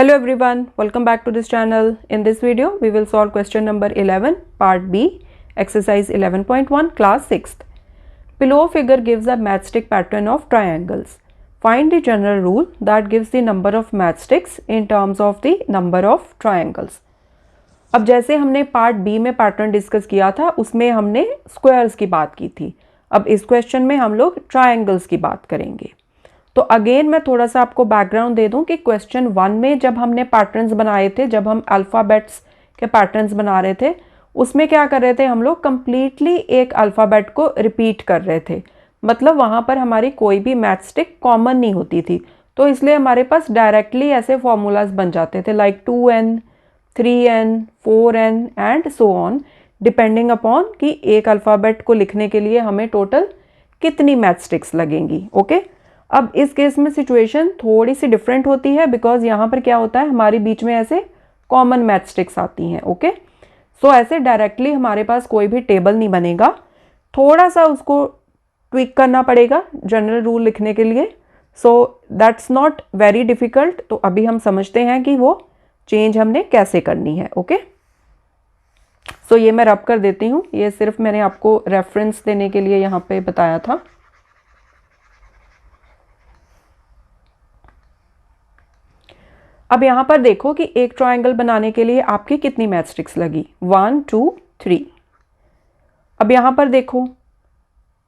Hello everyone, welcome back to this channel. In this video, we will solve question number 11, part B, exercise 11.1, class 6th. Below figure gives a matchstick pattern of triangles. Find the general rule that gives the number of matchsticks in terms of the number of triangles. अब जैसे हमने part B में pattern discuss किया था, उसमें हमने squares की बात की थी. अब इस क्वेश्चन में हम लोग ट्रायंगल्स की बात करेंगे. तो अगेन मैं थोड़ा सा आपको बैकग्राउंड दे दूं कि क्वेश्चन 1 में जब हमने पैटर्न्स बनाए थे, जब हम अल्फ़ाबेट्स के पैटर्न्स बना रहे थे, उसमें क्या कर रहे थे हम लोग, कंप्लीटली एक अल्फ़ाबेट को रिपीट कर रहे थे. मतलब वहाँ पर हमारी कोई भी मैचस्टिक कॉमन नहीं होती थी. तो इसलिए हमारे पास डायरेक्टली ऐसे फॉर्मूलाज बन जाते थे like 2n, 3n, 4n and so on, depending upon कि एक अल्फ़ाबेट को लिखने के लिए हमें टोटल कितनी मैचस्टिक्स लगेंगी. ओके अब इस केस में सिचुएशन थोड़ी सी डिफरेंट होती है, बिकॉज यहाँ पर क्या होता है, हमारे बीच में ऐसे कॉमन मैचस्टिक्स आती हैं. ओके सो ऐसे डायरेक्टली हमारे पास कोई भी टेबल नहीं बनेगा, थोड़ा सा उसको ट्विक करना पड़ेगा जनरल रूल लिखने के लिए. So that's not very difficult. तो अभी हम समझते हैं कि वो चेंज हमने कैसे करनी है. ओके सो ये मैं रब कर देती हूँ. ये सिर्फ मैंने आपको रेफरेंस देने के लिए यहाँ पे बताया था. अब यहाँ पर देखो कि एक ट्रायंगल बनाने के लिए आपकी कितनी मैचस्टिक्स लगी, 1 2 3. अब यहाँ पर देखो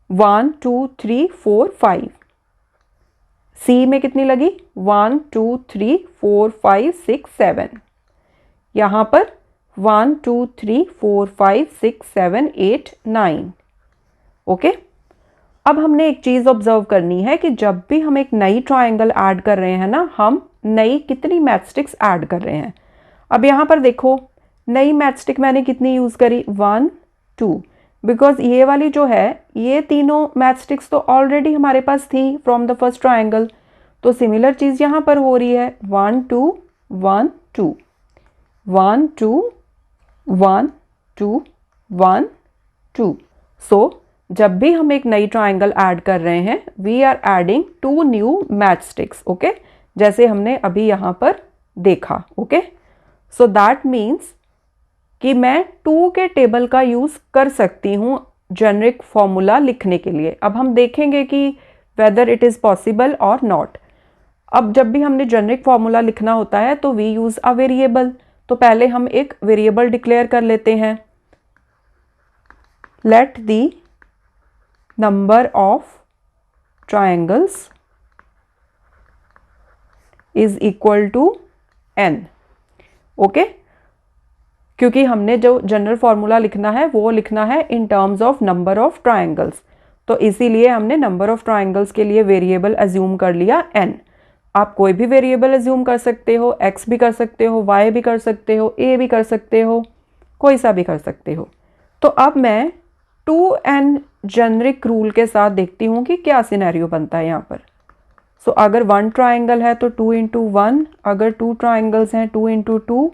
1 2 3 4 5. सी में कितनी लगी, 1 2 3 4 5 6 7. यहाँ पर 1 2 3 4 5 6 7 8 9. ओके अब हमने एक चीज़ ऑब्जर्व करनी है कि जब भी हम एक नई ट्रायंगल ऐड कर रहे हैं ना, हम नई कितनी मैचस्टिक्स ऐड कर रहे हैं. अब यहाँ पर देखो नई मैचस्टिक मैंने कितनी यूज़ करी, 1 2, बिकॉज ये वाली जो है, ये तीनों मैचस्टिक्स तो ऑलरेडी हमारे पास थी फ्रॉम द फर्स्ट ट्रायंगल. तो सिमिलर चीज़ यहाँ पर हो रही है, 1 2 1 2 1 2 1 2 1 2. सो जब भी हम एक नई ट्रायंगल ऐड कर रहे हैं, we are adding 2 new matchsticks. Okay जैसे हमने अभी यहाँ पर देखा. ओके सो दैट मीन्स कि मैं 2 के टेबल का यूज़ कर सकती हूँ जेनरिक फॉर्मूला लिखने के लिए. अब हम देखेंगे कि वेदर इट इज़ पॉसिबल और नॉट. अब जब भी हमने जेनरिक फॉर्मूला लिखना होता है तो वी यूज़ अ वेरिएबल. तो पहले हम एक वेरिएबल डिक्लेयर कर लेते हैं. Let the number of triangles is equal to n. Okay क्योंकि हमने जो जनरल फॉर्मूला लिखना है वो लिखना है in terms of number of triangles. तो इसीलिए हमने नंबर ऑफ ट्रायंगल्स के लिए वेरिएबल अज्यूम कर लिया n. आप कोई भी वेरिएबल अज्यूम कर सकते हो, x भी कर सकते हो, y भी कर सकते हो, a भी कर सकते हो, कोई सा भी कर सकते हो. तो अब मैं 2n जेनरिक रूल के साथ देखती हूँ कि क्या सिनेरियो बनता है यहाँ पर. सो अगर 1 ट्रायंगल है तो 2 इंटू 1, अगर 2 ट्रायंगल्स हैं 2 इंटू 2,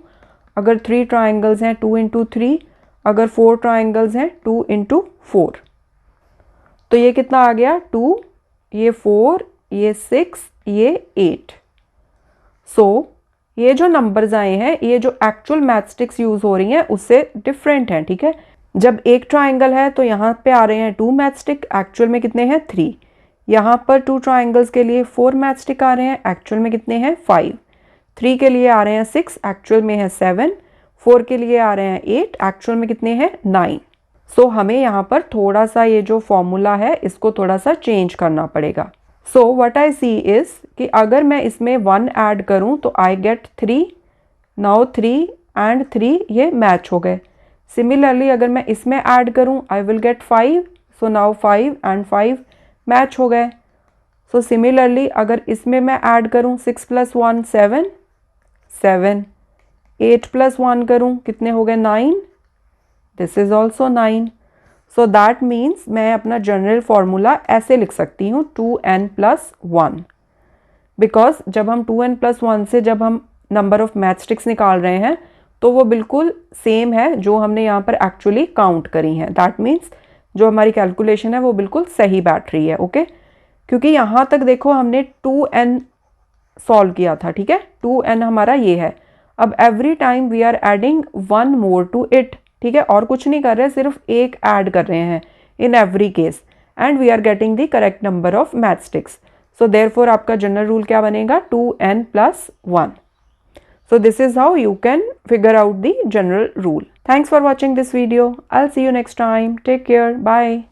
अगर 3 ट्रायंगल्स हैं 2 इंटू 3, अगर 4 ट्रायंगल्स हैं 2 इंटू 4. तो ये कितना आ गया, 2, ये 4, ये 6, ये 8. सो ये जो नंबर्स आए हैं, ये जो एक्चुअल मैचस्टिक्स यूज़ हो रही हैं उससे डिफरेंट हैं. ठीक है जब एक ट्रायंगल है तो यहाँ पे आ रहे हैं 2 मैचस्टिक, एक्चुअल में कितने हैं 3. यहाँ पर 2 ट्रायंगल्स के लिए 4 मैचस्टिक आ रहे हैं, एक्चुअल में कितने हैं 5. 3 के लिए आ रहे हैं 6, एक्चुअल में है 7. 4 के लिए आ रहे हैं 8, एक्चुअल में कितने हैं 9. सो हमें यहाँ पर थोड़ा सा ये जो फॉर्मूला है इसको थोड़ा सा चेंज करना पड़ेगा. So what I C is कि अगर मैं इसमें 1 ऐड करूँ तो आई गेट 3. नाउ 3 एंड 3 ये मैच हो गए. सिमिलरली अगर मैं इसमें ऐड करूँ I will get 5. So now 5 and 5 match हो गए. सो सिमिलरली अगर इसमें मैं ऐड करूँ 6 + 1 7 7, 8 + 1 करूँ कितने हो गए 9. This is also 9. So that means मैं अपना जनरल फॉर्मूला ऐसे लिख सकती हूँ 2n + 1. बिकॉज जब हम 2n + 1 से जब हम नंबर ऑफ मैचस्टिक्स निकाल रहे हैं तो वो बिल्कुल सेम है जो हमने यहाँ पर एक्चुअली काउंट करी हैं. दैट मीन्स जो हमारी कैलकुलेशन है वो बिल्कुल सही बैठ रही है. ओके क्योंकि यहाँ तक देखो हमने 2n सॉल्व किया था, ठीक है। 2n हमारा ये है। अब every time we are adding 1 more to it, ठीक है, और कुछ नहीं कर रहे, सिर्फ एक ऐड कर रहे हैं in every case, and we are getting the correct number of matchsticks. So therefore आपका जनरल रूल क्या बनेगा, 2n + 1. So this is how you can figure out the general rule. Thanks for watching this video. I'll see you next time. Take care. Bye.